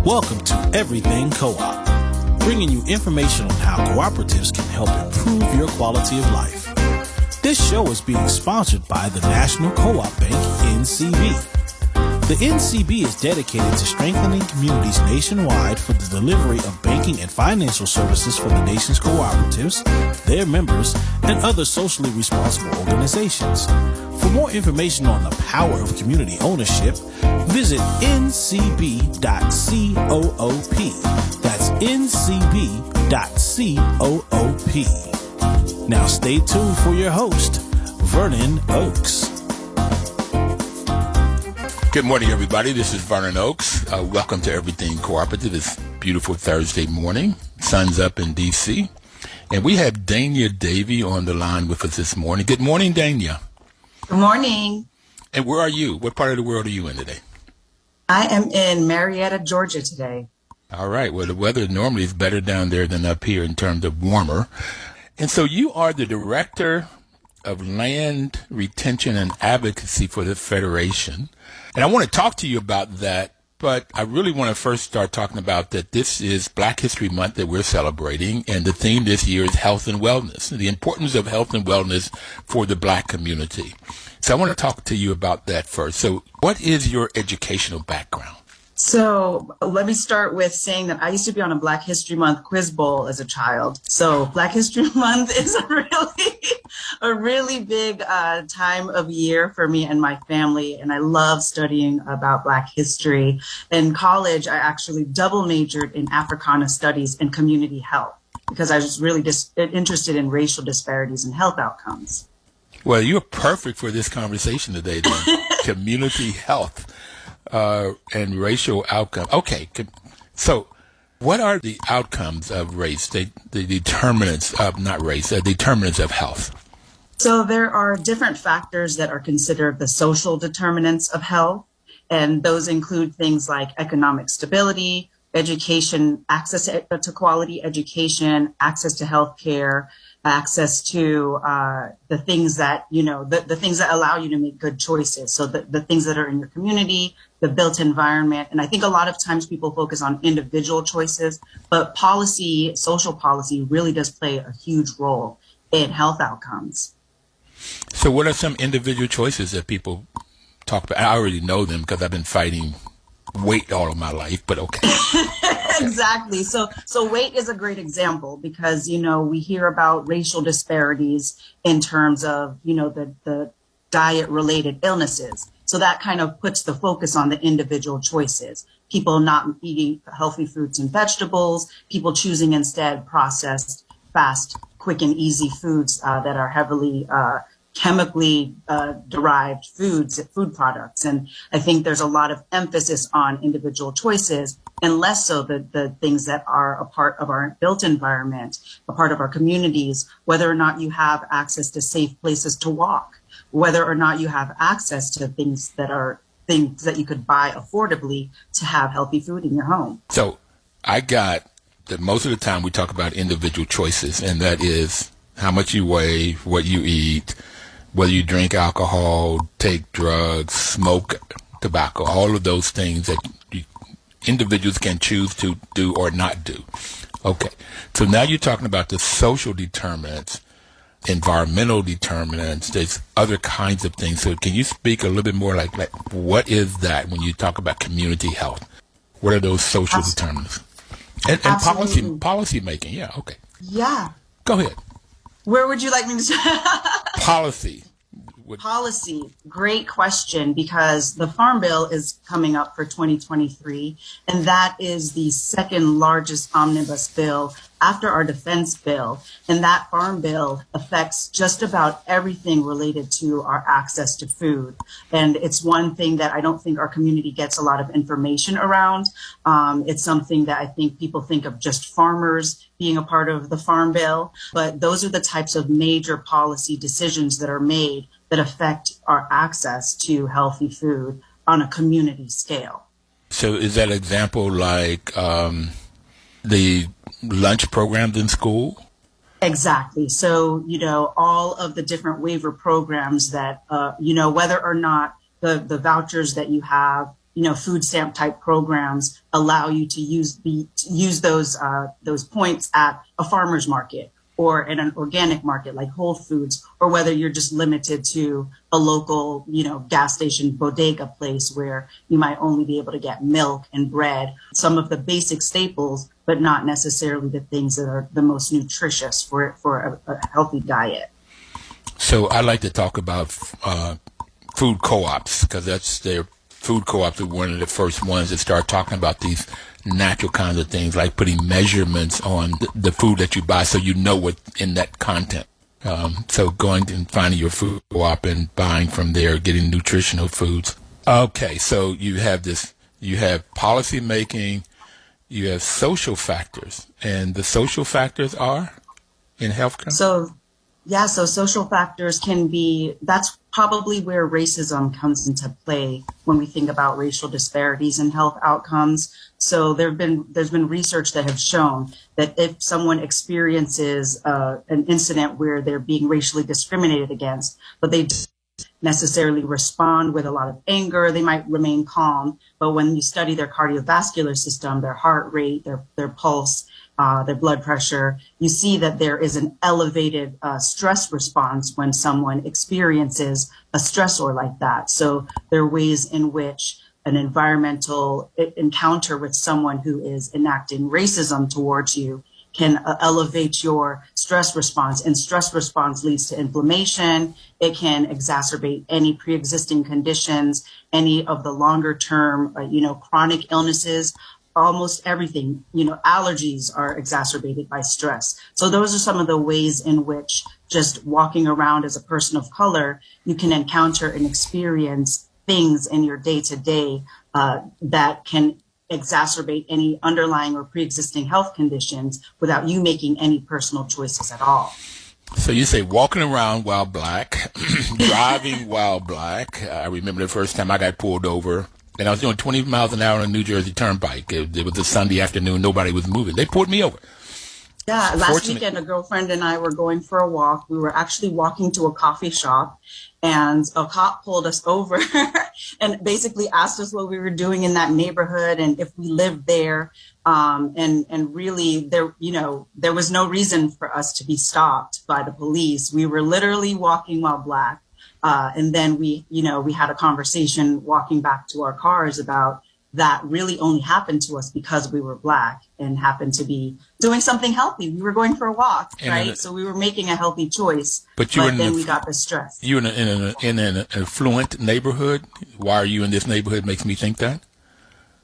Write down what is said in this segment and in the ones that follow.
Welcome to Everything Co-op, bringing you information on how cooperatives can help improve your quality of life. This show is being sponsored by the National Co-op Bank, NCB. The NCB is dedicated to strengthening communities nationwide for the delivery of banking and financial services for the nation's cooperatives, their members, and other socially responsible organizations. For more information on the power of community ownership, visit ncb.coop. That's ncb.coop. Now stay tuned for your host, Vernon Oakes. Good morning, everybody. This is Vernon Oakes. Welcome to Everything Cooperative. It's beautiful Thursday morning. Sun's up in D.C. And we have Dãnia Davy on the line with us this morning. Good morning, Dãnia. Good morning. And where are you? What part of the world are you in today? I am in Marietta, Georgia today. All right. Well, the weather normally is better down there than up here in terms of warmer. And so you are the director of Land Retention and Advocacy for the Federation. And I want to talk to you about that, but I really want to first start talking about that this is Black History Month that we're celebrating, and the theme this year is health and wellness, the importance of health and wellness for the Black community. So I want to talk to you about that first. So what is your educational background? So let me start with saying that I used to be on a Black History Month quiz bowl as a child. So Black History Month is a really big time of year for me and my family. And I love studying about Black history. In college, I actually double majored in Africana Studies and community health because I was really interested in racial disparities and health outcomes. Well, you're perfect for this conversation today, then. Community health. And racial outcome. Okay, so what are the outcomes of race, the determinants of, not race, the determinants of health? So there are different factors that are considered the social determinants of health, and those include things like economic stability, education, access to quality education, access to health care, access to the things that, the things that allow you to make good choices. So the things that are in your community, the built environment. And I think a lot of times people focus on individual choices, but policy, social policy really does play a huge role in health outcomes. So what are some individual choices that people talk about? I already know them because I've been fighting weight all of my life, but okay. Exactly. So weight is a great example because, we hear about racial disparities in terms of, the diet related illnesses. So that kind of puts the focus on the individual choices. People not eating healthy fruits and vegetables, people choosing instead processed, fast, quick and easy foods that are heavily chemically derived food products. And I think there's a lot of emphasis on individual choices and less so the things that are a part of our built environment, a part of our communities, whether or not you have access to safe places to walk, whether or not you have access to things that you could buy affordably to have healthy food in your home. So I got that most of the time we talk about individual choices, and that is how much you weigh, what you eat, whether you drink alcohol, take drugs, smoke tobacco, all of those things that individuals can choose to do or not do. Okay. So now you're talking about the social determinants, environmental determinants, there's other kinds of things. So can you speak a little bit more like what is that when you talk about community health? What are those social determinants? And policy making. Yeah. Okay. Yeah. Go ahead. Where would you like me to start? Policy. Policy. Great question, because the Farm Bill is coming up for 2023, and that is the second largest omnibus bill after our defense bill. And that Farm Bill affects just about everything related to our access to food. And it's one thing that I don't think our community gets a lot of information around. It's something that I think people think of just farmers being a part of the Farm Bill, but those are the types of major policy decisions that are made that affect our access to healthy food on a community scale. So is that example like the lunch programs in school? Exactly. So, all of the different waiver programs that, whether or not the vouchers that you have food stamp type programs allow you to use those points at a farmer's market or in an organic market like Whole Foods, or whether you're just limited to a local, gas station bodega place where you might only be able to get milk and bread, some of the basic staples, but not necessarily the things that are the most nutritious for a healthy diet. So I like to talk about food co-ops, because food co-ops are one of the first ones that start talking about these natural kinds of things, like putting measurements on the food that you buy so you know what's in that content. So going and finding your food co-op and buying from there, getting nutritional foods. Okay, so you have policy making, you have social factors, and the social factors are in healthcare? So social factors that's probably where racism comes into play when we think about racial disparities in health outcomes. So there's been research that have shown that if someone experiences an incident where they're being racially discriminated against, but they don't necessarily respond with a lot of anger, they might remain calm. But when you study their cardiovascular system, their heart rate, their pulse, their blood pressure, you see that there is an elevated stress response when someone experiences a stressor like that. So there are ways in which an environmental encounter with someone who is enacting racism towards you can elevate your stress response, and stress response leads to inflammation. It can exacerbate any pre-existing conditions, any of the longer term, chronic illnesses. Almost everything, allergies are exacerbated by stress. So those are some of the ways in which just walking around as a person of color, you can encounter and experience things in your day-to-day that can exacerbate any underlying or pre-existing health conditions without you making any personal choices at all. So you say walking around while black, driving while black. I remember the first time I got pulled over, and I was doing 20 miles an hour on a New Jersey Turnpike. It was a Sunday afternoon. Nobody was moving. They pulled me over. Yeah, last weekend, a girlfriend and I were going for a walk. We were actually walking to a coffee shop, and a cop pulled us over and basically asked us what we were doing in that neighborhood and if we lived there. And really, there was no reason for us to be stopped by the police. We were literally walking while black. And then we had a conversation walking back to our cars about that really only happened to us because we were black and happened to be doing something healthy. We were going for a walk, right? So we were making a healthy choice, but then we got the stress. You in an affluent neighborhood? Why are you in this neighborhood makes me think that?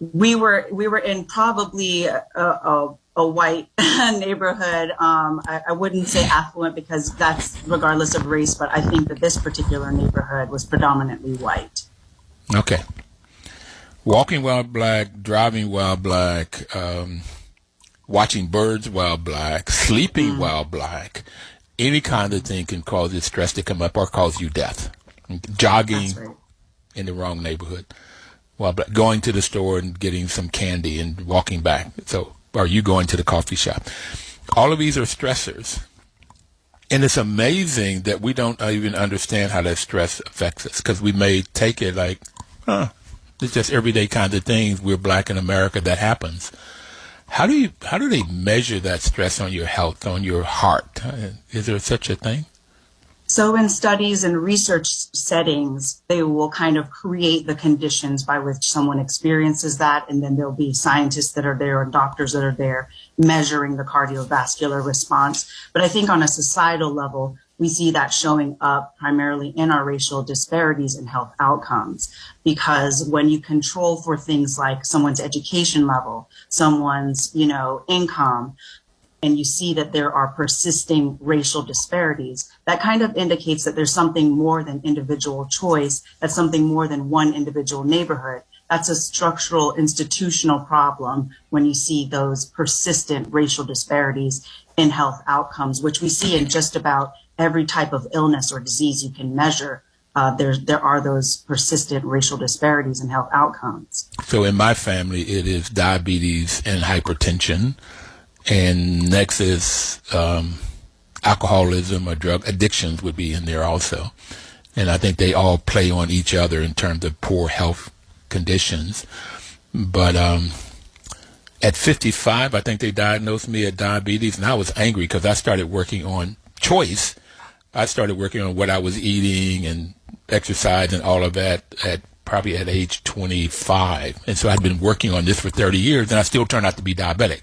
We were in probably a white neighborhood. I wouldn't say affluent because that's regardless of race, but I think that this particular neighborhood was predominantly white. Okay. Walking while black, driving while black, watching birds while black, sleeping while black, any kind of thing can cause this stress to come up or cause you death. Jogging in the wrong neighborhood while black, going to the store and getting some candy and walking back. So, are you going to the coffee shop? All of these are stressors. And it's amazing that we don't even understand how that stress affects us, because we may take it like, it's just everyday kinds of things. We're black in America. That happens. How do they measure that stress on your health, on your heart? Is there such a thing? So in studies and research settings, they will kind of create the conditions by which someone experiences that. And then there'll be scientists that are there and doctors that are there measuring the cardiovascular response. But I think on a societal level, we see that showing up primarily in our racial disparities in health outcomes, because when you control for things like someone's education level, someone's, income, and you see that there are persisting racial disparities, that kind of indicates that there's something more than individual choice, that's something more than one individual neighborhood. That's a structural institutional problem when you see those persistent racial disparities in health outcomes, which we see in just about every type of illness or disease you can measure. There are those persistent racial disparities in health outcomes. So in my family, it is diabetes and hypertension, and next is alcoholism or drug addictions would be in there also. And I think they all play on each other in terms of poor health conditions. But at 55, I think they diagnosed me with diabetes, and I was angry because I started working on choice. I started working on what I was eating and exercise and all of that probably at age 25. And so I'd been working on this for 30 years, and I still turned out to be diabetic.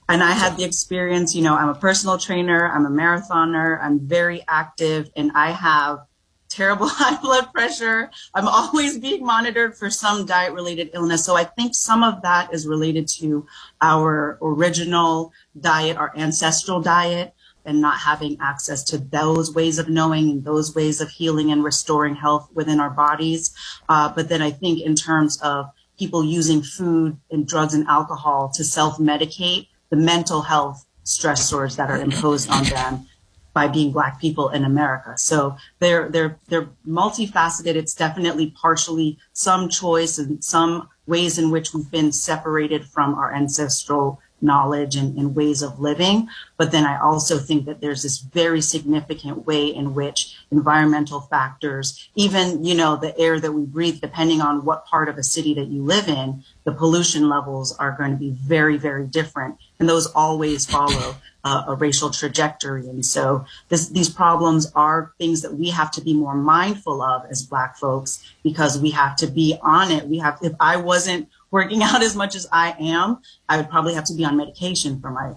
And I had the experience, I'm a personal trainer, I'm a marathoner, I'm very active, and I have terrible high blood pressure. I'm always being monitored for some diet-related illness. So I think some of that is related to our original diet, our ancestral diet, and not having access to those ways of knowing and those ways of healing and restoring health within our bodies. But then I think in terms of people using food and drugs and alcohol to self-medicate the mental health stressors that are imposed on them by being Black people in America. So they're multifaceted. It's definitely partially some choice and some ways in which we've been separated from our ancestral knowledge and ways of living. But then I also think that there's this very significant way in which environmental factors, even, the air that we breathe, depending on what part of a city that you live in, the pollution levels are going to be very, very different. And those always follow a racial trajectory. And so these problems are things that we have to be more mindful of as Black folks, because we have to be on it. If I wasn't working out as much as I am, I would probably have to be on medication for my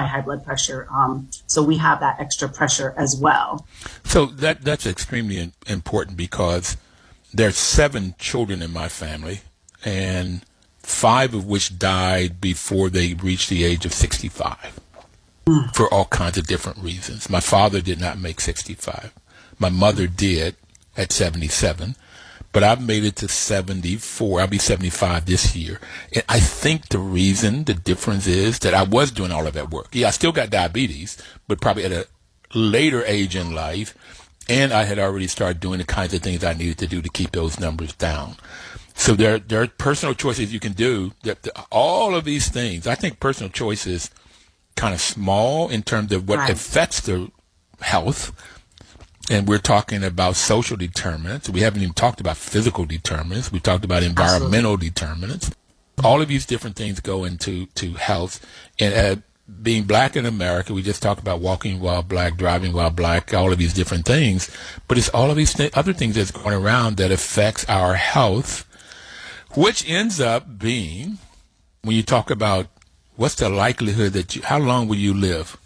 high blood pressure. So we have that extra pressure as well. So that's extremely important, because there's 7 children in my family, and 5 of which died before they reached the age of 65 for all kinds of different reasons. My father did not make 65. My mother did at 77. But I've made it to 74. I'll be 75 this year. And I think the difference is that I was doing all of that work. Yeah, I still got diabetes, but probably at a later age in life. And I had already started doing the kinds of things I needed to do to keep those numbers down. So there are personal choices you can do. All of these things, I think personal choice is kind of small in terms of what affects the health. And we're talking about social determinants. We haven't even talked about physical determinants. We talked about environmental determinants. All of these different things go into health. And being Black in America, we just talked about walking while Black, driving while Black, all of these different things. But it's all of these other things that's going around that affects our health, which ends up being, when you talk about what's the likelihood how long will you live?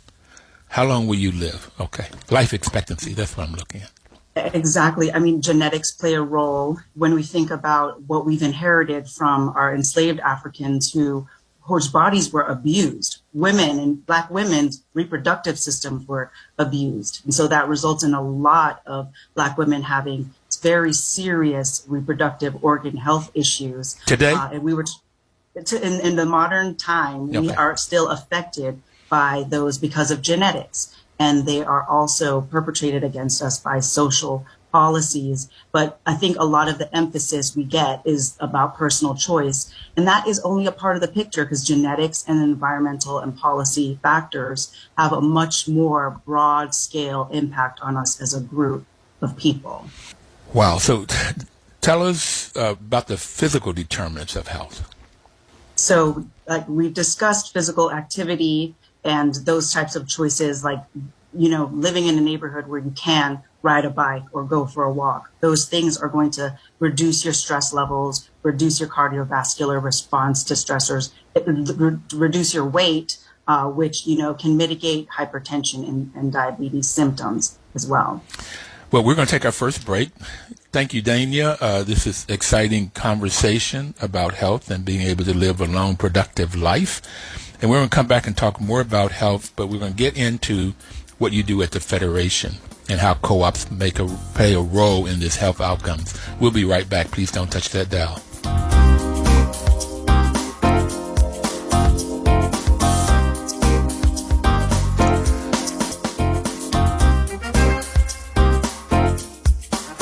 How long will you live? Okay. Life expectancy. That's what I'm looking at. Exactly. I mean, genetics play a role when we think about what we've inherited from our enslaved Africans whose bodies were abused. Women and Black women's reproductive systems were abused. And so that results in a lot of Black women having very serious reproductive organ health issues. Today? And we were in the modern time, we are still affected by those because of genetics, and they are also perpetrated against us by social policies. But I think a lot of the emphasis we get is about personal choice, and that is only a part of the picture, because genetics and environmental and policy factors have a much more broad scale impact on us as a group of people. Wow. So tell us about the physical determinants of health. So like we've discussed physical activity and those types of choices, like, living in a neighborhood where you can ride a bike or go for a walk. Those things are going to reduce your stress levels, reduce your cardiovascular response to stressors, reduce your weight, which, can mitigate hypertension and diabetes symptoms as well. Well, we're going to take our first break. Thank you, Dãnia. This is exciting conversation about health and being able to live a long, productive life. And we're going to come back and talk more about health, but we're going to get into what you do at the Federation and how co-ops play a role in this health outcomes. We'll be right back. Please don't touch that dial.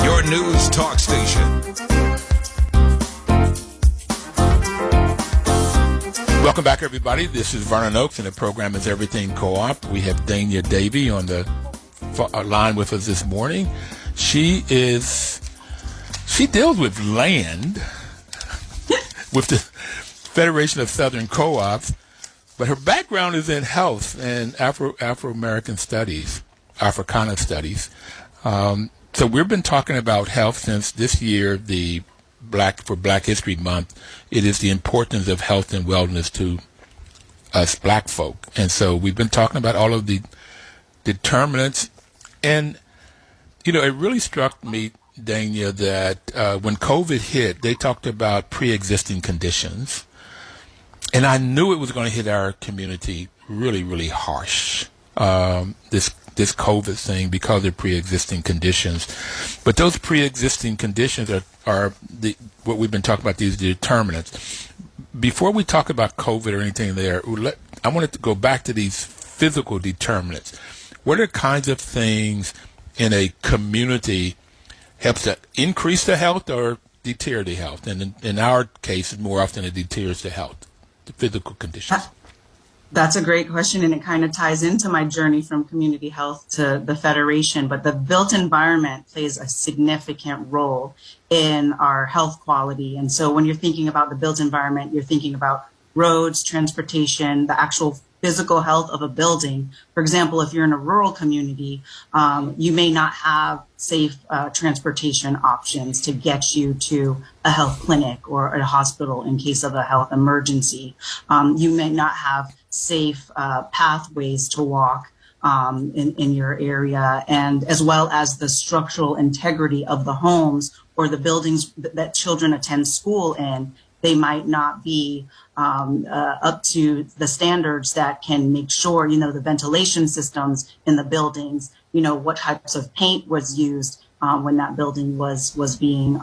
Your news talk station. Welcome back, everybody. This is Vernon Oaks, and the program is Everything Co-op. We have Dãnia Davy on the line with us this morning. She She deals with land with the Federation of Southern Co-ops, but her background is in health and Afro-American studies, Africana studies. So we've been talking about health since this year, for Black History Month. It is the importance of health and wellness to us Black folk. And so we've been talking about all of the determinants. And, it really struck me, Dãnia, that when COVID hit, they talked about pre-existing conditions. And I knew it was going to hit our community really, really harsh, this COVID thing, because of pre-existing conditions. But those pre-existing conditions are what we've been talking about, these determinants. Before we talk about COVID or anything there, I wanted to go back to these physical determinants. What are kinds of things in a community helps to increase the health or deter the health? And in our case, more often it deters the health, the physical conditions. That's a great question, and it kind of ties into my journey from community health to the Federation. But the built environment plays a significant role in our health quality. And so when you're thinking about the built environment, you're thinking about roads, transportation, the actual physical health of a building. For example, if you're in a rural community, you may not have safe transportation options to get you to a health clinic or a hospital in case of a health emergency. You may not have safe pathways to walk in your area, and as well as the structural integrity of the homes or the buildings that children attend school in. They might not be up to the standards that can make sure, the ventilation systems in the buildings, what types of paint was used when that building was being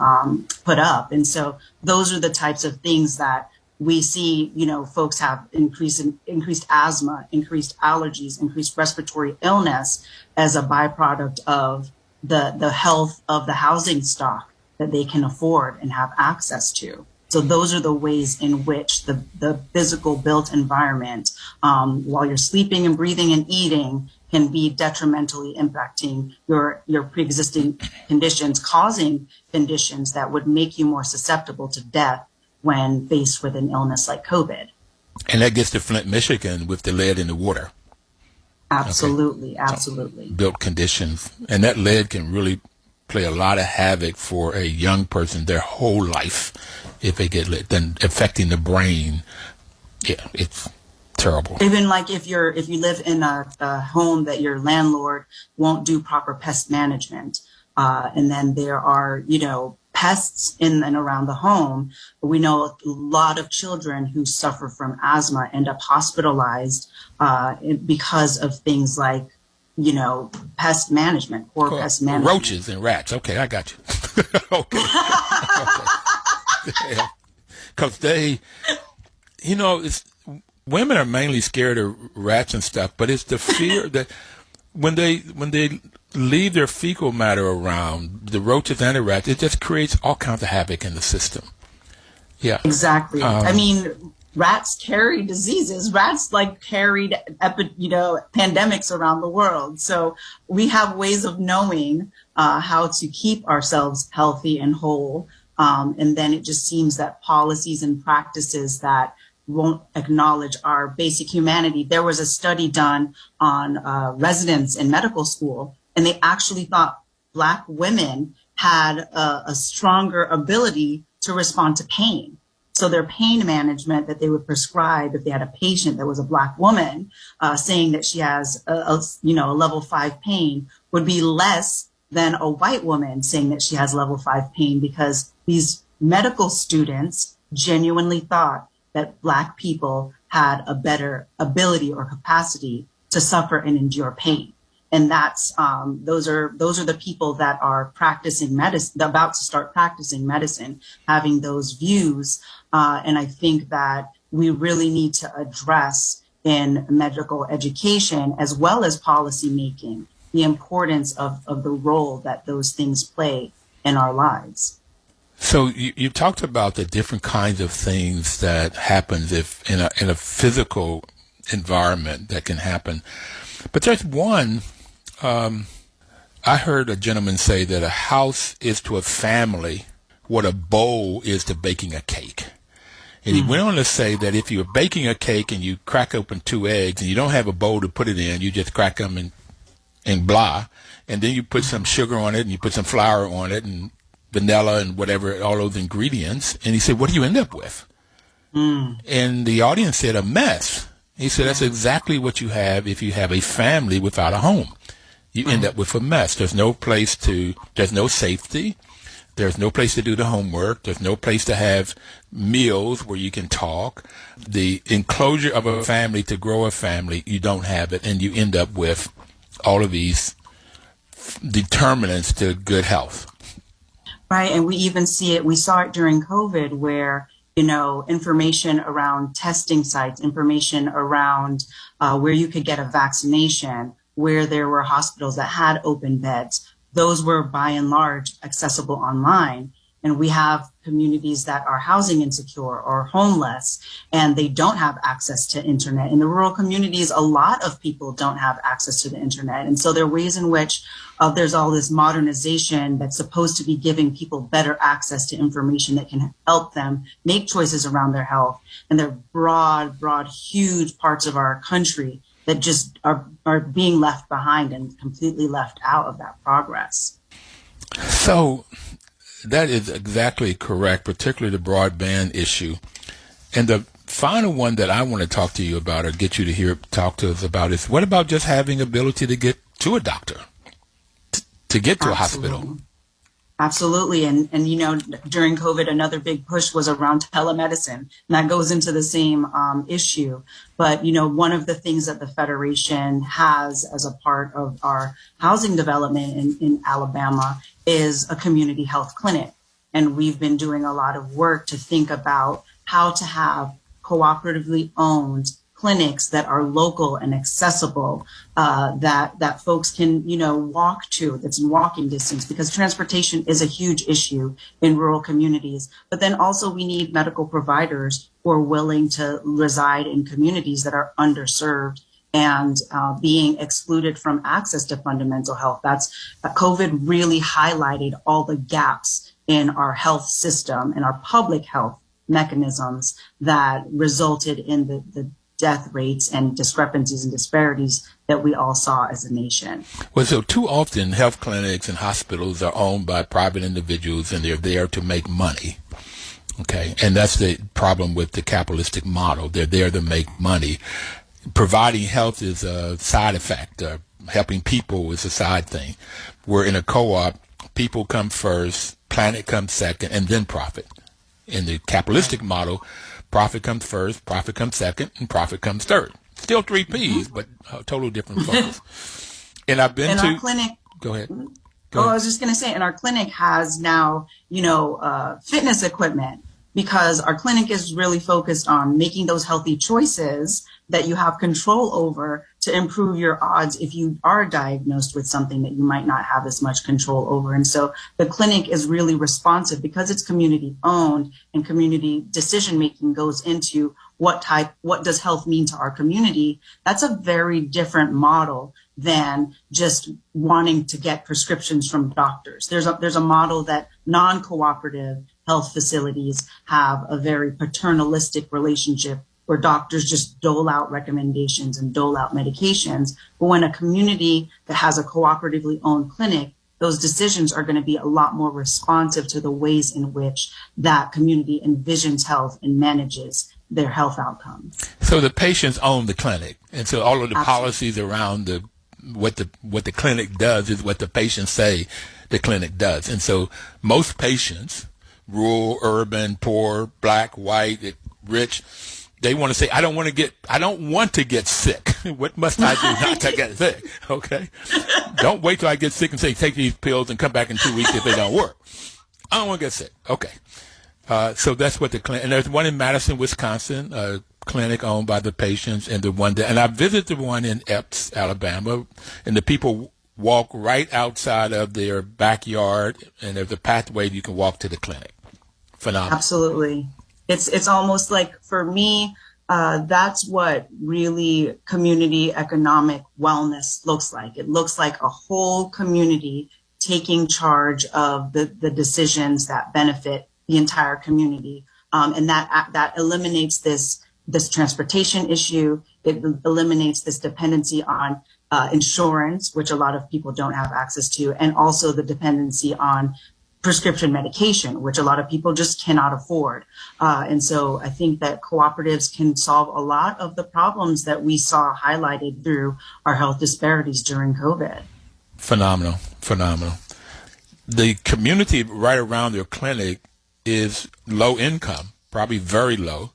put up. And so those are the types of things that we see, folks have increased asthma, increased allergies, increased respiratory illness as a byproduct of the health of the housing stock that they can afford and have access to. So those are the ways in which the physical built environment, while you're sleeping and breathing and eating, can be detrimentally impacting your pre-existing conditions, causing conditions that would make you more susceptible to death when faced with an illness like COVID. And that gets to Flint, Michigan with the lead in the water. Absolutely, okay. Absolutely. Built conditions. And that lead can really play a lot of havoc for a young person their whole life if they get lit, then affecting the brain. Yeah, it's terrible. Even like if you live in a home that your landlord won't do proper pest management, and then there are, pests in and around the home. We know a lot of children who suffer from asthma end up hospitalized because of things like, pest management, poor pest management. Roaches and rats. Okay, I got you. Okay. Because they, women are mainly scared of rats and stuff, but it's the fear that when they leave their fecal matter around, the roaches and the rats, it just creates all kinds of havoc in the system. Yeah. Exactly. Rats carry diseases. Rats carried pandemics around the world. So we have ways of knowing how to keep ourselves healthy and whole. And then it just seems that policies and practices that won't acknowledge our basic humanity. There was a study done on residents in medical school, and they actually thought Black women had a stronger ability to respond to pain. So their pain management that they would prescribe if they had a patient that was a Black woman saying that she has a level 5 pain would be less than a white woman saying that she has level 5 pain, because these medical students genuinely thought that Black people had a better ability or capacity to suffer and endure pain. And that's those are the people that are practicing medicine, about to start practicing medicine, having those views. And I think that we really need to address in medical education as well as policy making the importance of the role that those things play in our lives. So you talked about the different kinds of things that happens if in a physical environment that can happen. But there's one, I heard a gentleman say that a house is to a family what a bowl is to baking a cake. And he went on to say that if you're baking a cake and you crack open 2 eggs and you don't have a bowl to put it in, you just crack them and blah, and then you put some sugar on it and you put some flour on it and vanilla and whatever, all those ingredients. And he said, what do you end up with? And the audience said, a mess. He said, that's exactly what you have if you have a family without a home. You end up with a mess. There's no safety. There's no place to do the homework. There's no place to have meals where you can talk. The enclosure of a family to grow a family, you don't have it, and you end up with all of these determinants to good health. Right, and we saw it during COVID where, information around testing sites, information around where you could get a vaccination, where there were hospitals that had open beds. Those were by and large accessible online. And we have communities that are housing insecure or homeless, and they don't have access to internet. In the rural communities, a lot of people don't have access to the internet. And so there are ways in which there's all this modernization that's supposed to be giving people better access to information that can help them make choices around their health. And there are broad, huge parts of our country that just are being left behind and completely left out of that progress. So that is exactly correct, particularly the broadband issue. And the final one that I want to talk to you about or get you to talk to us about is, what about just having ability to get to a doctor, to get to a hospital? Absolutely. And during COVID, another big push was around telemedicine. And that goes into the same issue. But, one of the things that the Federation has as a part of our housing development in Alabama is a community health clinic. And we've been doing a lot of work to think about how to have cooperatively owned clinics that are local and accessible, that folks can, walk to, that's in walking distance, because transportation is a huge issue in rural communities. But then also we need medical providers who are willing to reside in communities that are underserved and being excluded from access to fundamental health. COVID really highlighted all the gaps in our health system and our public health mechanisms that resulted in the death rates and discrepancies and disparities that we all saw as a nation. Well, so too often health clinics and hospitals are owned by private individuals, and they're there to make money. Okay, and that's the problem with the capitalistic model. They're there to make money. Providing health is a side effect. Helping people is a side thing. We're in a co-op. People come first, planet comes second, and then profit. In the capitalistic model, profit comes first, profit comes second, and profit comes third. Still 3 Ps, but total different focus. And I've been to our clinic. Go ahead. I was just going to say, and our clinic has now, fitness equipment, because our clinic is really focused on making those healthy choices that you have control over to improve your odds if you are diagnosed with something that you might not have as much control over. And so the clinic is really responsive because it's community owned, and community decision making goes into what does health mean to our community. That's a very different model than just wanting to get prescriptions from doctors. There's a model that non-cooperative health facilities have a very paternalistic relationship where doctors just dole out recommendations and dole out medications. But when a community that has a cooperatively owned clinic, those decisions are going to be a lot more responsive to the ways in which that community envisions health and manages their health outcomes. So the patients own the clinic. And so all of the policies around what the clinic does is what the patients say the clinic does. And so most patients, rural, urban, poor, black, white, rich, they want to say, I don't want to get sick. What must I do not to get sick? Okay. Don't wait till I get sick and say, take these pills and come back in 2 weeks if they don't work. I don't want to get sick. Okay. So that's what the clinic, and there's one in Madison, Wisconsin, a clinic owned by the patients, and and I visited the one in Epps, Alabama, and the people walk right outside of their backyard, and there's a pathway you can walk to the clinic. Phenomenal. Absolutely. It's almost like, for me, that's what really community economic wellness looks like. It looks like a whole community taking charge of the decisions that benefit the entire community. And that eliminates this transportation issue. It eliminates this dependency on insurance, which a lot of people don't have access to, and also the dependency on prescription medication, which a lot of people just cannot afford. And so I think that cooperatives can solve a lot of the problems that we saw highlighted through our health disparities during COVID. Phenomenal. The community right around their clinic is low income, probably very low,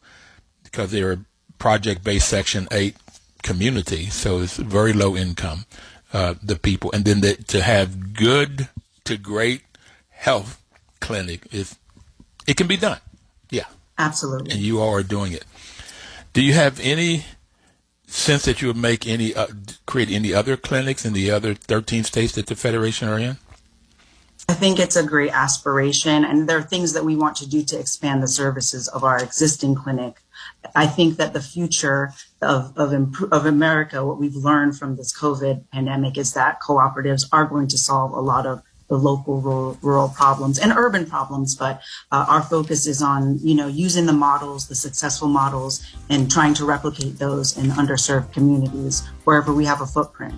because they're a project-based Section 8 community, so it's very low income, the people. And then to have good to great health clinic, it can be done. Yeah. Absolutely. And you all are doing it. Do you have any sense that you would make create any other clinics in the other 13 states that the Federation are in? I think it's a great aspiration, and there are things that we want to do to expand the services of our existing clinic. I think that the future of America, what we've learned from this COVID pandemic, is that cooperatives are going to solve a lot of the local rural problems and urban problems. But our focus is on, using the successful models, and trying to replicate those in underserved communities wherever we have a footprint.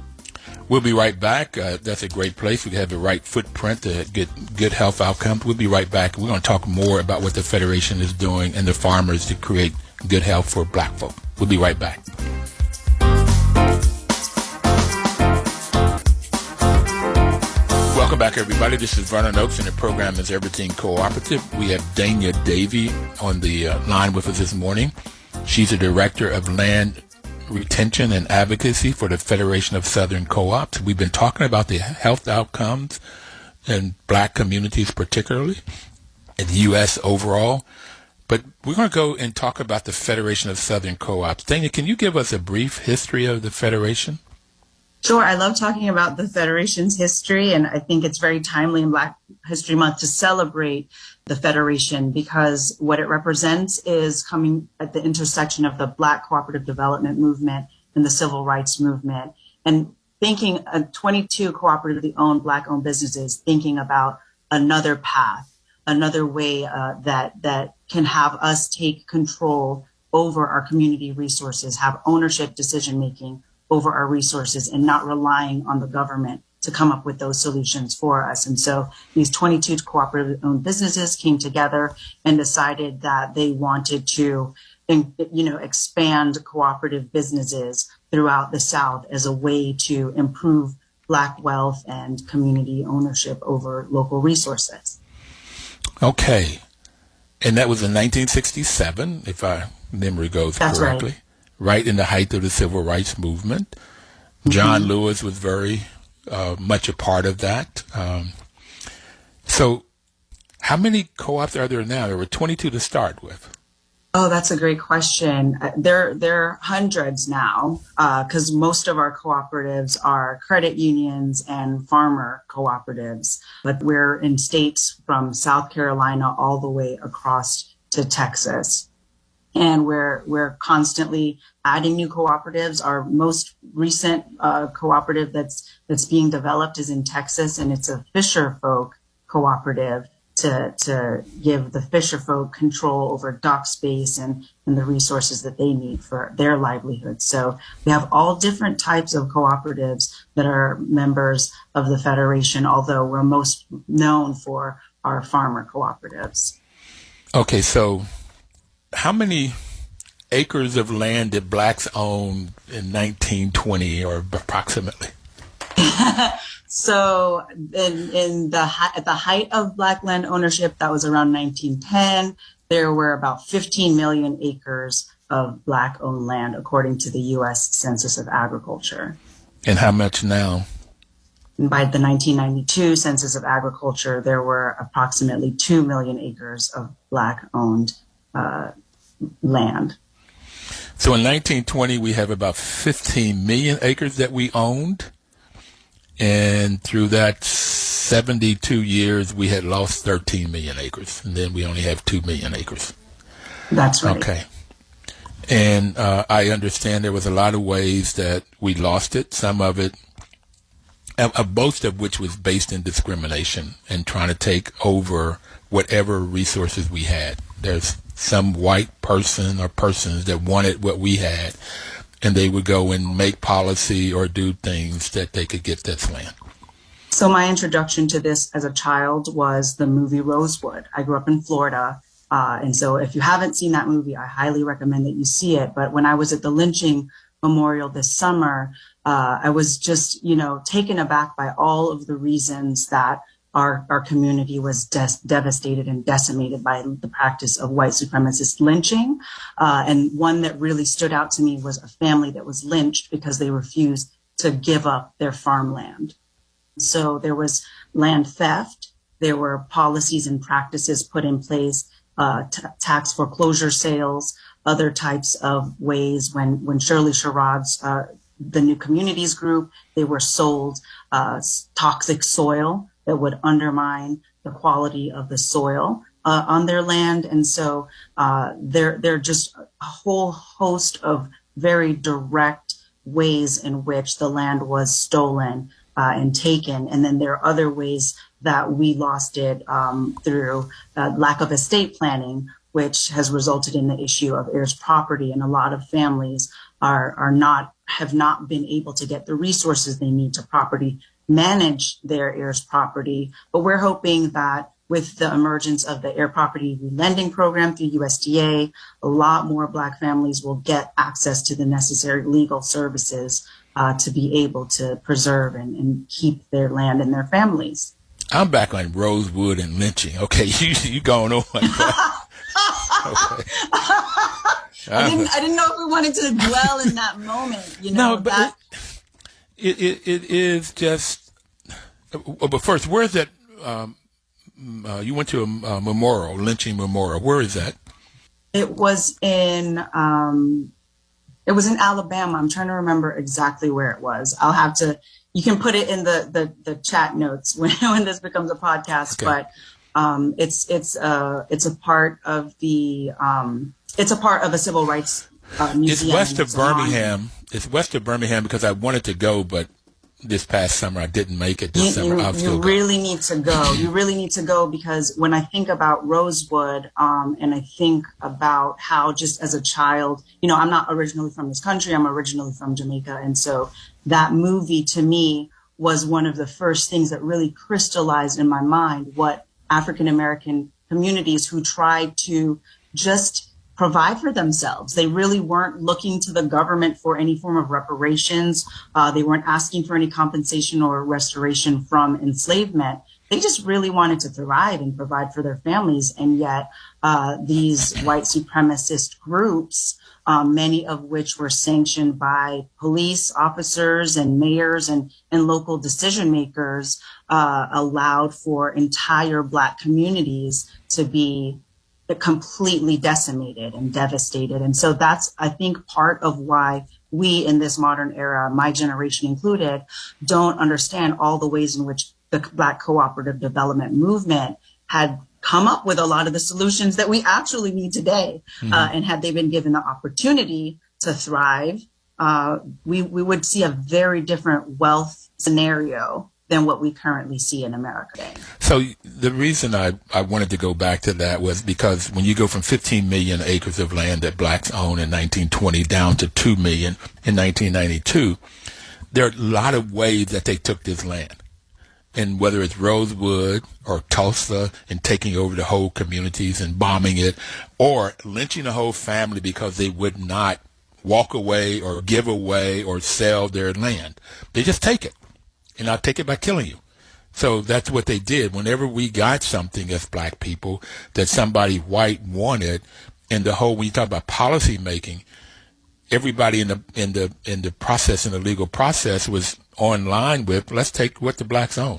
We'll be right back. That's a great place. We have the right footprint to get good health outcomes. We'll be right back. We're going to talk more about what the Federation is doing and the farmers to create good health for Black folk. We'll be right back. Welcome back, everybody. This is Vernon Oaks, and the program is Everything Cooperative. We have Dãnia Davy on the line with us this morning. She's the director of Land Retention and Advocacy for the Federation of Southern Co-ops. We've been talking about the health outcomes in Black communities particularly, in the U.S. overall. But we're going to go and talk about the Federation of Southern Co-ops. Dãnia, can you give us a brief history of the Federation? Sure. I love talking about the Federation's history, and I think it's very timely in Black History Month to celebrate the Federation, because what it represents is coming at the intersection of the Black cooperative development movement and the civil rights movement, and thinking 22 cooperatively owned Black-owned businesses, thinking about another path, another way that can have us take control over our community resources, have ownership decision-making over our resources, and not relying on the government to come up with those solutions for us. And so these 22 cooperative owned businesses came together and decided that they wanted to, expand cooperative businesses throughout the South as a way to improve Black wealth and community ownership over local resources. Okay. And that was in 1967, if my memory goes That's correctly. Right in the height of the civil rights movement. John Lewis was very much a part of that. So how many co-ops are there now? There were 22 to start with. Oh, that's a great question. There are hundreds now, because most of our cooperatives are credit unions and farmer cooperatives. But we're in states from South Carolina all the way across to Texas. And we're constantly adding new cooperatives. Our most recent cooperative that's being developed is in Texas, and it's a fisher folk cooperative to give the fisher folk control over dock space and the resources that they need for their livelihood. So we have all different types of cooperatives that are members of the Federation, although we're most known for our farmer cooperatives. Okay, so how many acres of land did Blacks own in 1920 or approximately? So at the height of Black land ownership, that was around 1910, there were about 15 million acres of Black owned land, according to the U.S. Census of Agriculture. And how much now? By the 1992 Census of Agriculture, there were approximately 2 million acres of Black owned land. So in 1920, we have about 15 million acres that we owned. And through that 72 years, we had lost 13 million acres. And then we only have 2 million acres. That's right. Okay. And I understand there was a lot of ways that we lost it. Some of it most of which was based in discrimination and trying to take over whatever resources we had. There's some white person or persons that wanted what we had, and they would go and make policy or do things that they could get this land. So my introduction to this as a child was the movie Rosewood. I grew up in Florida. And so if you haven't seen that movie, I highly recommend that you see it. But when I was at the lynching memorial this summer, I was just, taken aback by all of the reasons that our community was devastated and decimated by the practice of white supremacist lynching. And one that really stood out to me was a family that was lynched because they refused to give up their farmland. So there was land theft. There were policies and practices put in place, tax foreclosure sales, other types of ways. When Shirley Gerard's, the New Communities Group, they were sold toxic soil that would undermine the quality of the soil on their land. And so there are just a whole host of very direct ways in which the land was stolen and taken. And then there are other ways that we lost it through lack of estate planning, which has resulted in the issue of heirs property. And a lot of families have not been able to get the resources they need to properly manage their heirs property. But we're hoping that with the emergence of the heir property lending program through USDA, a lot more Black families will get access to the necessary legal services to be able to preserve and keep their land and their families. I'm back on Rosewood and lynching. Okay, you going on. Okay. I didn't know if we wanted to dwell in that moment. No, but it is just. But first, where is that? You went to a memorial, lynching memorial. Where is that? It was in Alabama. I'm trying to remember exactly where it was. I'll have to. You can put it in the chat notes when this becomes a podcast. Okay. But it's a part of the it's a part of a civil rights museum. It's west of Birmingham. It's west of Birmingham because I wanted to go, but this past summer I didn't make it. You really need to go. You really need to go because when I think about Rosewood, and I think about how just as a child, I'm not originally from this country. I'm originally from Jamaica, and so that movie to me was one of the first things that really crystallized in my mind what African American communities who tried to just provide for themselves. They really weren't looking to the government for any form of reparations. They weren't asking for any compensation or restoration from enslavement. They just really wanted to thrive and provide for their families. And yet these white supremacist groups, many of which were sanctioned by police officers and mayors and local decision makers, allowed for entire Black communities to be completely decimated and devastated. And so that's, I think, part of why we in this modern era, my generation included, don't understand all the ways in which the Black cooperative development movement had come up with a lot of the solutions that we actually need today. Mm-hmm. And had they been given the opportunity to thrive, we would see a very different wealth scenario than what we currently see in America today. So the reason I wanted to go back to that was because when you go from 15 million acres of land that Blacks owned in 1920 down to 2 million in 1992, there are a lot of ways that they took this land. And whether it's Rosewood or Tulsa and taking over the whole communities and bombing it, or lynching a whole family because they would not walk away or give away or sell their land. They just take it. And I'll take it by killing you. So that's what they did. Whenever we got something as Black people that somebody white wanted, and the whole, when you talk about policy making, everybody in the process, in the legal process, was on line with, let's take what the Blacks own.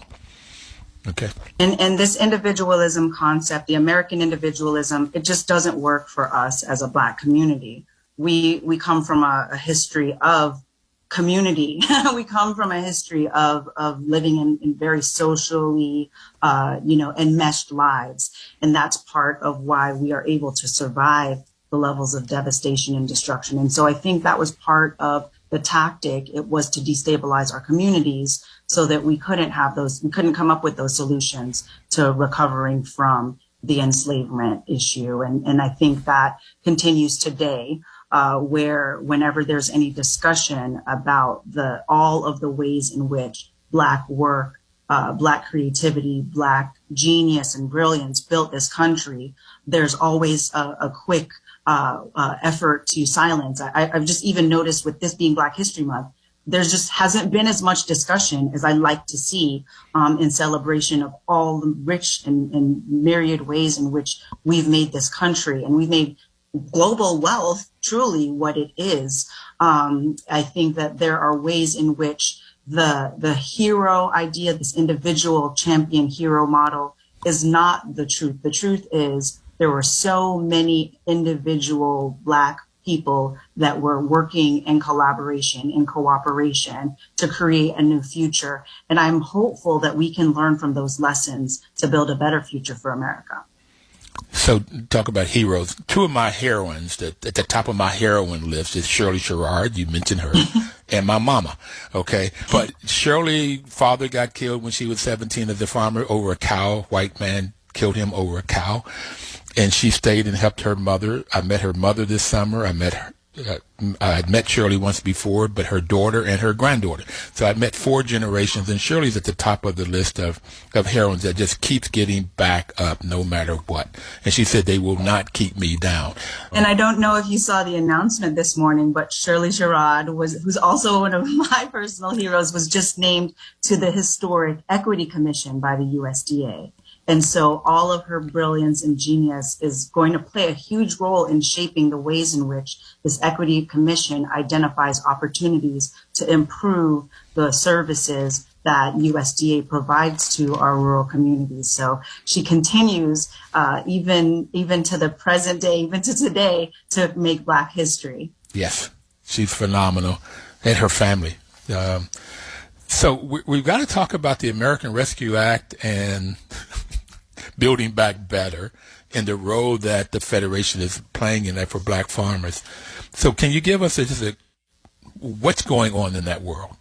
Okay. And this individualism concept, the American individualism, it just doesn't work for us as a Black community. We come from a history of community. We come from a history of living in very socially, enmeshed lives. And that's part of why we are able to survive the levels of devastation and destruction. And so I think that was part of the tactic. It was to destabilize our communities so that we couldn't come up with those solutions to recovering from the enslavement issue. And I think that continues today, where whenever there's any discussion about all of the ways in which Black work, Black creativity, Black genius and brilliance built this country, there's always a quick effort to silence. I've just even noticed with this being Black History Month, there just hasn't been as much discussion as I'd like to see in celebration of all the rich and myriad ways in which we've made this country and we've made global wealth truly what it is. I think that there are ways in which the hero idea, this individual champion hero model, is not the truth. The truth is there were so many individual Black people that were working in collaboration, in cooperation to create a new future. And I'm hopeful that we can learn from those lessons to build a better future for America. So talk about heroes. Two of my heroines that at the top of my heroine list is Shirley Gerard. You mentioned her. And my mama. Okay. But Shirley, father got killed when she was 17 as a farmer over a cow. White man killed him over a cow. And she stayed and helped her mother. I met her mother this summer. I had met Shirley once before, but her daughter and her granddaughter. So I met 4 generations, and Shirley's at the top of the list of heroines that just keeps getting back up no matter what. And she said, they will not keep me down. And I don't know if you saw the announcement this morning, but Shirley Gerard, who's also one of my personal heroes, was just named to the Historic Equity Commission by the USDA. And so all of her brilliance and genius is going to play a huge role in shaping the ways in which this Equity Commission identifies opportunities to improve the services that USDA provides to our rural communities. So she continues, even to the present day, even to today, to make Black history. Yes, she's phenomenal, and her family. So we've got to talk about the American Rescue Act and Building Back Better and the role that the Federation is playing in that for Black farmers. So can you give us what's going on in that world?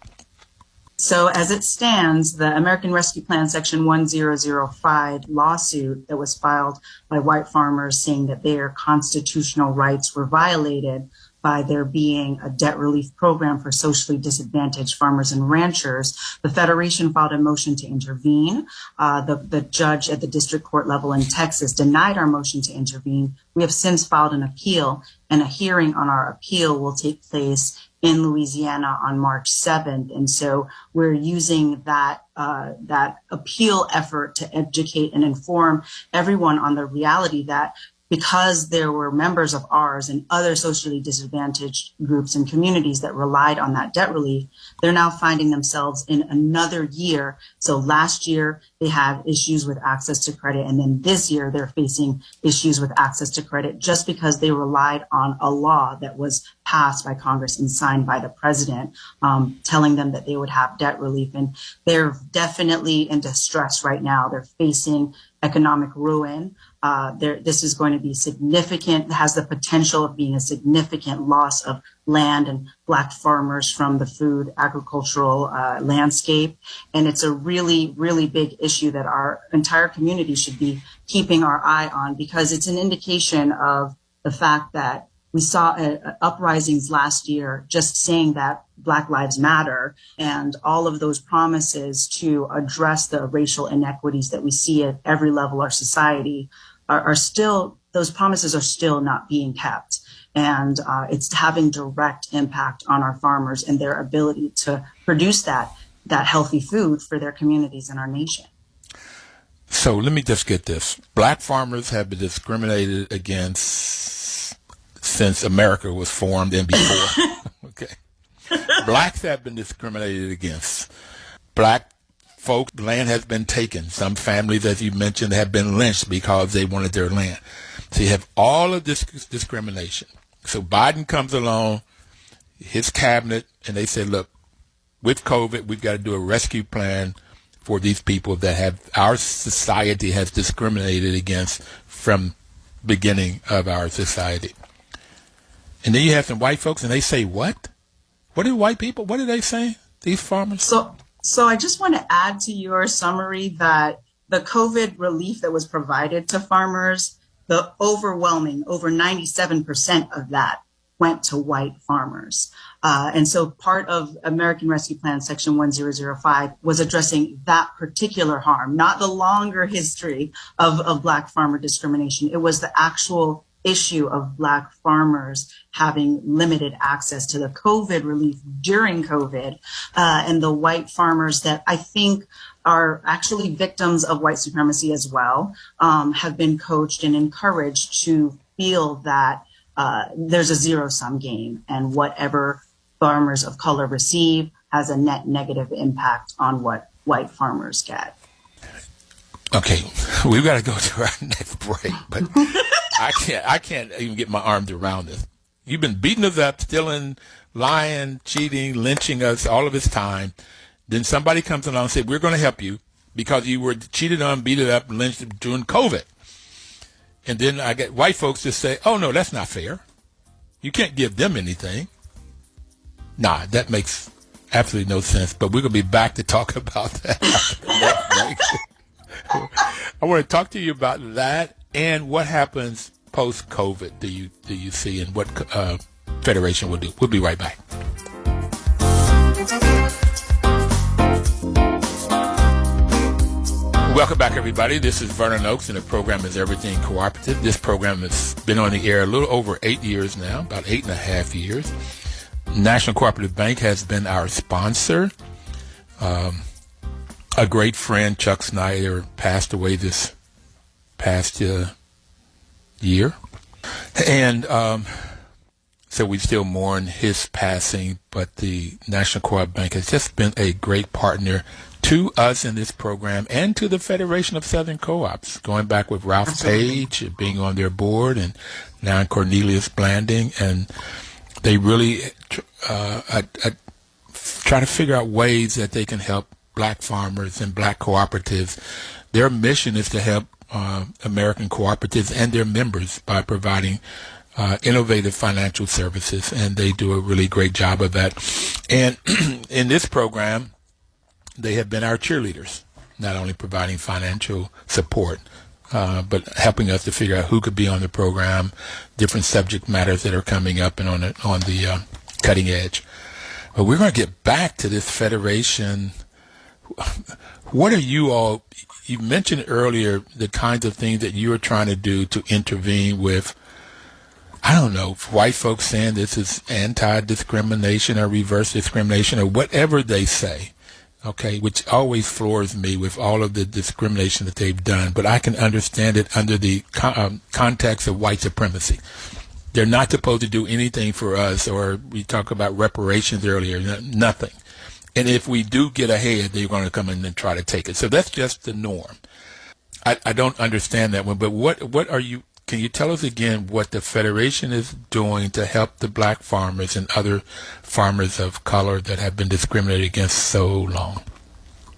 So as it stands, the American Rescue Plan Section 1005 lawsuit that was filed by white farmers saying that their constitutional rights were violated by there being a debt relief program for socially disadvantaged farmers and ranchers, the Federation filed a motion to intervene. The judge at the district court level in Texas denied our motion to intervene. We have since filed an appeal, and a hearing on our appeal will take place in Louisiana on March 7th. And so we're using that appeal effort to educate and inform everyone on the reality that because there were members of ours and other socially disadvantaged groups and communities that relied on that debt relief, they're now finding themselves in another year. So last year they had issues with access to credit, and then this year they're facing issues with access to credit just because they relied on a law that was passed by Congress and signed by the president, telling them that they would have debt relief. And they're definitely in distress right now. They're facing economic ruin. This is going to be significant, has the potential of being a significant loss of land and Black farmers from the food agricultural landscape. And it's a really, really big issue that our entire community should be keeping our eye on, because it's an indication of the fact that we saw uprisings last year just saying that Black Lives Matter, and all of those promises to address the racial inequities that we see at every level of our society are still, those promises are still not being kept. And it's having direct impact on our farmers and their ability to produce that healthy food for their communities and our nation. So let me just get this. Black farmers have been discriminated against since America was formed and before. Okay. Blacks have been discriminated against. Black folks, land has been taken. Some families, as you mentioned, have been lynched because they wanted their land. So you have all of this discrimination. So Biden comes along, his cabinet, and they said, look, with COVID, we've got to do a rescue plan for these people that have, our society has discriminated against from beginning of our society. And then you have some white folks, and they say, what? What do white people, what are they saying, these farmers? So I just want to add to your summary that the COVID relief that was provided to farmers, the overwhelming, over 97% of that went to white farmers. And so part of American Rescue Plan Section 1005 was addressing that particular harm, not the longer history of Black farmer discrimination. It was the actual issue of Black farmers having limited access to the COVID relief during COVID, and the white farmers that I think are actually victims of white supremacy as well, have been coached and encouraged to feel that there's a zero-sum game, and whatever farmers of color receive has a net negative impact on what white farmers get. Okay, we've got to go to our next break, but I can't even get my arms around this. You've been beating us up, stealing, lying, cheating, lynching us all of this time. Then somebody comes along and says, we're going to help you because you were cheated on, beat it up, lynched during COVID. And then I get white folks just say, oh, no, that's not fair. You can't give them anything. Nah, that makes absolutely no sense. But we're going to be back to talk about that after the next break. I want to talk to you about that and what happens post-COVID do you see, and what Federation will do. We'll be right back. Welcome back, everybody. This is Vernon Oaks, and the program is Everything Cooperative. This program has been on the air a little over 8 years now, about 8.5 years. National Cooperative Bank has been our sponsor. A great friend, Chuck Snyder, passed away this past year. And so we still mourn his passing, but the National Cooperative Bank has just been a great partner to us in this program and to the Federation of Southern Co-ops, going back with Ralph Page being on their board, and now Cornelius Blanding. And they really try to figure out ways that they can help Black farmers and Black cooperatives. Their mission is to help American cooperatives and their members by providing innovative financial services, and they do a really great job of that. And in this program, they have been our cheerleaders, not only providing financial support, but helping us to figure out who could be on the program, different subject matters that are coming up and on the cutting edge. But we're going to get back to this federation. What are you all, you mentioned earlier the kinds of things that you are trying to do to intervene with, I don't know, white folks saying this is anti-discrimination or reverse discrimination or whatever they say, okay, which always floors me with all of the discrimination that they've done. But I can understand it under the context of white supremacy. They're not supposed to do anything for us, or we talked about reparations earlier, nothing. And if we do get ahead, they're going to come in and try to take it. So that's just the norm. I don't understand that one. But what are you, can you tell us again what the Federation is doing to help the Black farmers and other farmers of color that have been discriminated against so long?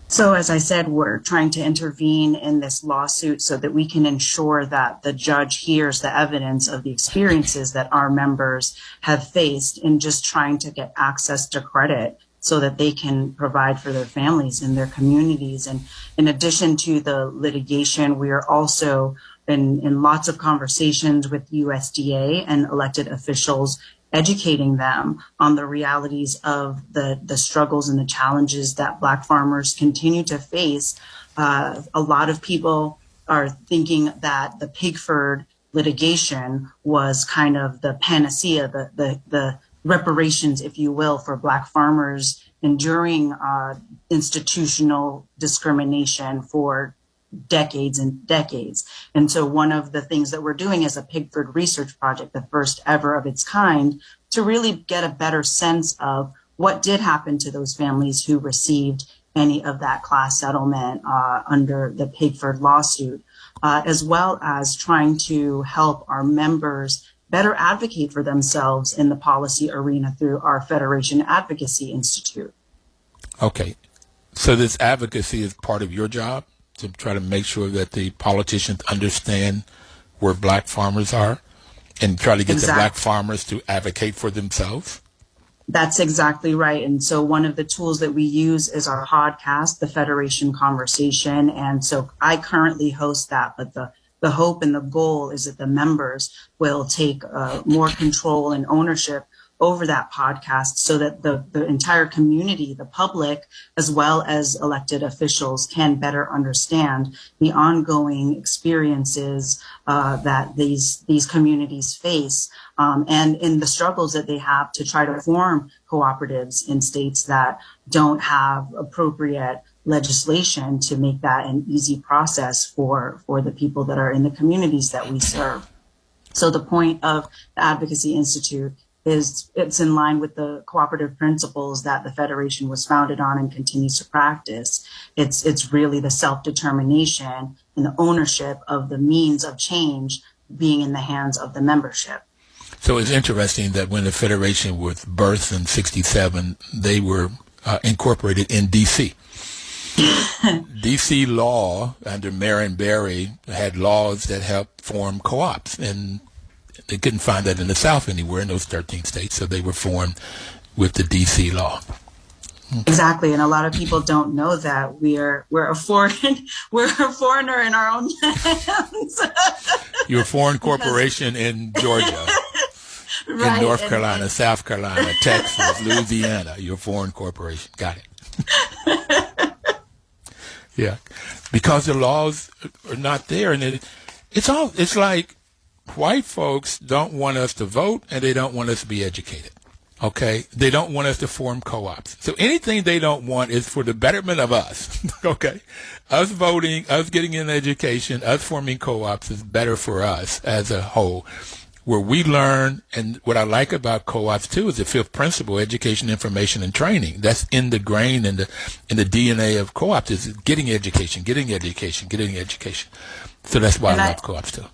So as I said, we're trying to intervene in this lawsuit so that we can ensure that the judge hears the evidence of the experiences that our members have faced in just trying to get access to credit so that they can provide for their families and their communities. And in addition to the litigation, we are also in lots of conversations with USDA and elected officials, educating them on the realities of the struggles and the challenges that Black farmers continue to face. A lot of people are thinking that the Pigford litigation was kind of the panacea, the reparations, if you will, for Black farmers enduring institutional discrimination for decades and decades. And so one of the things that we're doing is a Pigford research project, the first ever of its kind, to really get a better sense of what did happen to those families who received any of that class settlement under the Pigford lawsuit, as well as trying to help our members better advocate for themselves in the policy arena through our Federation Advocacy Institute. Okay. So this advocacy is part of your job, to try to make sure that the politicians understand where Black farmers are and try to get the Black farmers to advocate for themselves? That's exactly right. And so one of the tools that we use is our podcast, the Federation Conversation. And so I currently host that, but the hope and the goal is that the members will take more control and ownership over that podcast so that the entire community, the public, as well as elected officials can better understand the ongoing experiences that these communities face and in the struggles that they have to try to form cooperatives in states that don't have appropriate legislation to make that an easy process for the people that are in the communities that we serve. So the point of the Advocacy Institute is it's in line with the cooperative principles that the Federation was founded on and continues to practice. It's really the self-determination and the ownership of the means of change being in the hands of the membership. So it's interesting that when the Federation was birthed in 1967, they were incorporated in D.C. D.C. law under Marion Barry had laws that helped form co-ops, and they couldn't find that in the South anywhere in those 13 states, so they were formed with the D.C. law. Exactly, and a lot of people don't know that we're a foreigner in our own lands. You're a foreign corporation in Georgia, right, in North Carolina, South Carolina, Texas, Louisiana. You're a foreign corporation. Got it. Yeah, because the laws are not there, and it's like white folks don't want us to vote, and they don't want us to be educated. Okay, they don't want us to form co-ops. So anything they don't want is for the betterment of us. Okay, us voting, us getting an education, us forming co-ops is better for us as a whole. Where we learn, and what I like about co-ops too is the fifth principle: education, information, and training. That's in the grain and in the DNA of co-ops is getting education, getting education, getting education. So that's why I love co-ops too.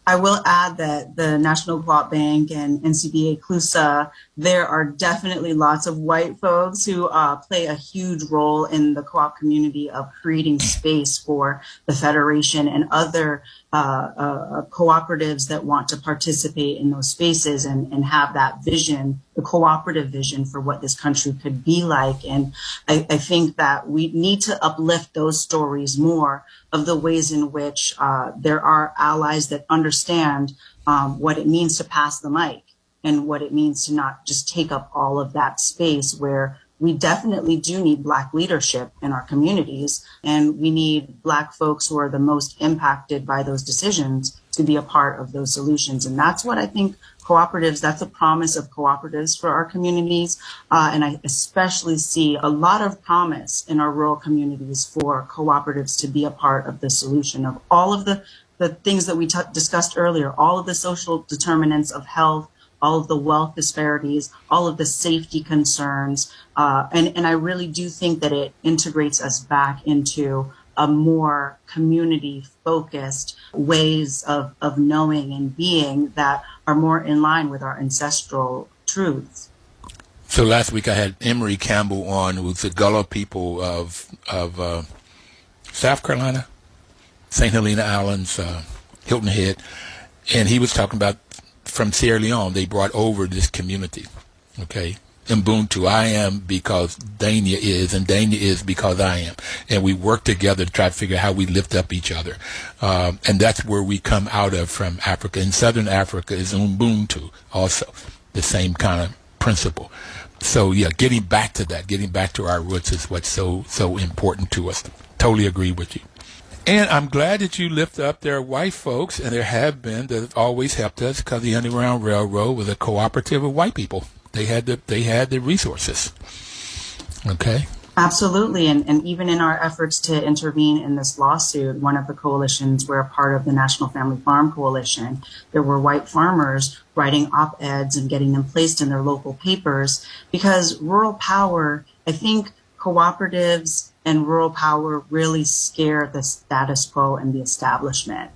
I will add that the National Co-op Bank and NCBA CLUSA, there are definitely lots of white folks who play a huge role in the co-op community of creating space for the Federation and other cooperatives that want to participate in those spaces and have that vision, the cooperative vision for what this country could be like. And I think that we need to uplift those stories more of the ways in which there are allies that understand what it means to pass the mic and what it means to not just take up all of that space, where we definitely do need Black leadership in our communities, and we need Black folks who are the most impacted by those decisions to be a part of those solutions. And that's what I think cooperatives, that's a promise of cooperatives for our communities. And I especially see a lot of promise in our rural communities for cooperatives to be a part of the solution of all of the things that we discussed earlier, all of the social determinants of health, all of the wealth disparities, all of the safety concerns. And I really do think that it integrates us back into a more community-focused ways of knowing and being that are more in line with our ancestral truths. So last week I had Emery Campbell on, who's the Gullah people of South Carolina, St. Helena Islands, Hilton Head, and he was talking about from Sierra Leone, they brought over this community, okay? Ubuntu, I am because Dãnia is, and Dãnia is because I am. And we work together to try to figure out how we lift up each other. And that's where we come out of from Africa. In Southern Africa is Ubuntu also, the same kind of principle. So, yeah, getting back to that, getting back to our roots is what's so important to us. Totally agree with you. And I'm glad that you lift up there are white folks, and there have been, that have always helped us, because the Underground Railroad was a cooperative of white people. They had the resources. Okay. Absolutely. And even in our efforts to intervene in this lawsuit, one of the coalitions, we're a part of the National Family Farm Coalition. There were white farmers writing op-eds and getting them placed in their local papers, because rural power, I think cooperatives and rural power really scare the status quo and the establishment.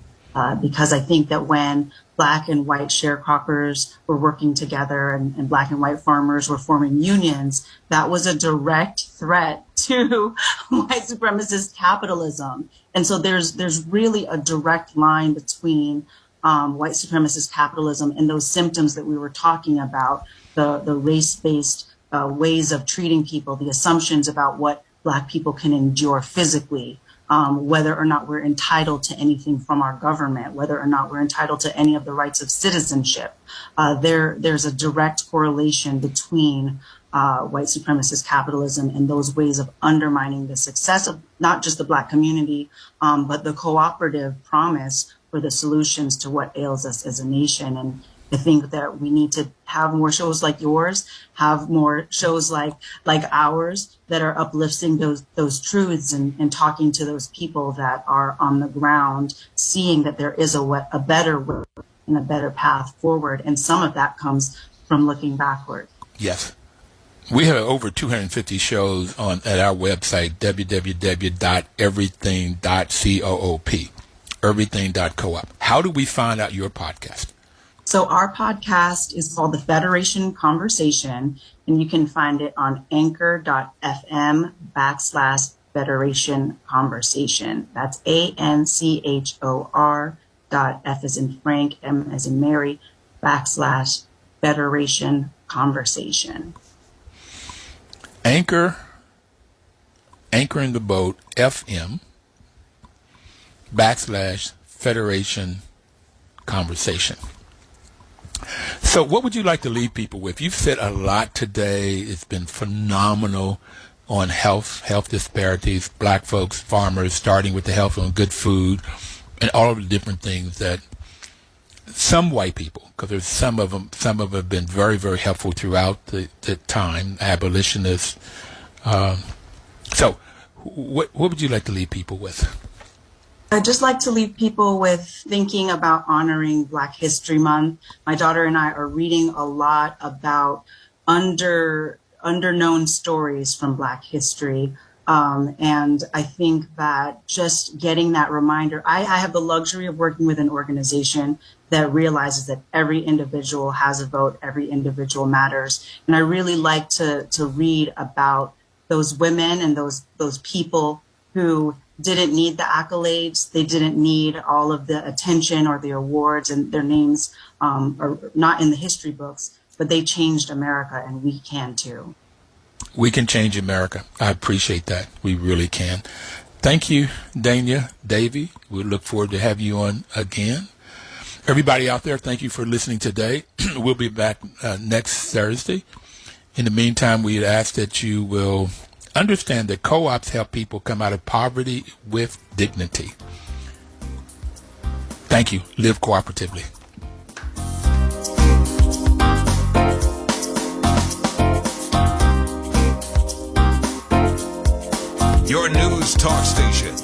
Because I think that when Black and white sharecroppers were working together and Black and white farmers were forming unions, that was a direct threat to white supremacist capitalism. And so there's really a direct line between white supremacist capitalism and those symptoms that we were talking about, the race-based ways of treating people, the assumptions about what Black people can endure physically, whether or not we're entitled to anything from our government, whether or not we're entitled to any of the rights of citizenship. There's a direct correlation between white supremacist capitalism and those ways of undermining the success of not just the Black community, but the cooperative promise for the solutions to what ails us as a nation. And I think that we need to have more shows like yours, have more shows like ours that are uplifting those truths and talking to those people that are on the ground, seeing that there is a better way and a better path forward. And some of that comes from looking backward. Yes. We have over 250 shows at our website, www.everything.coop, everything.coop. How do we find out your podcast? So our podcast is called The Federation Conversation, and you can find it on anchor.fm/Federation Conversation. That's ANCHOR .F as in Frank, M as in Mary, /Federation Conversation. Anchoring the boat, FM /Federation Conversation. So what would you like to leave people with? You've said a lot today. It's been phenomenal on health disparities, Black folks, farmers, starting with the health on good food, and all of the different things that some white people, because there's some of them have been very, very helpful throughout the time, abolitionists. So what would you like to leave people with? I'd just like to leave people with thinking about honoring Black History Month. My daughter and I are reading a lot about underknown stories from Black history. And I think that just getting that reminder, I have the luxury of working with an organization that realizes that every individual has a vote, every individual matters. And I really like to read about those women and those people who didn't need the accolades. They didn't need all of the attention or the awards, and their names are not in the history books, but they changed America, and we can too. We can change America. I appreciate that. We really can. Thank you, Dãnia Davy. We look forward to have you on again. Everybody out there, thank you for listening today. We'll be back next Thursday. In the meantime, we ask that you will understand that co-ops help people come out of poverty with dignity. Thank you. Live cooperatively. Your news talk station,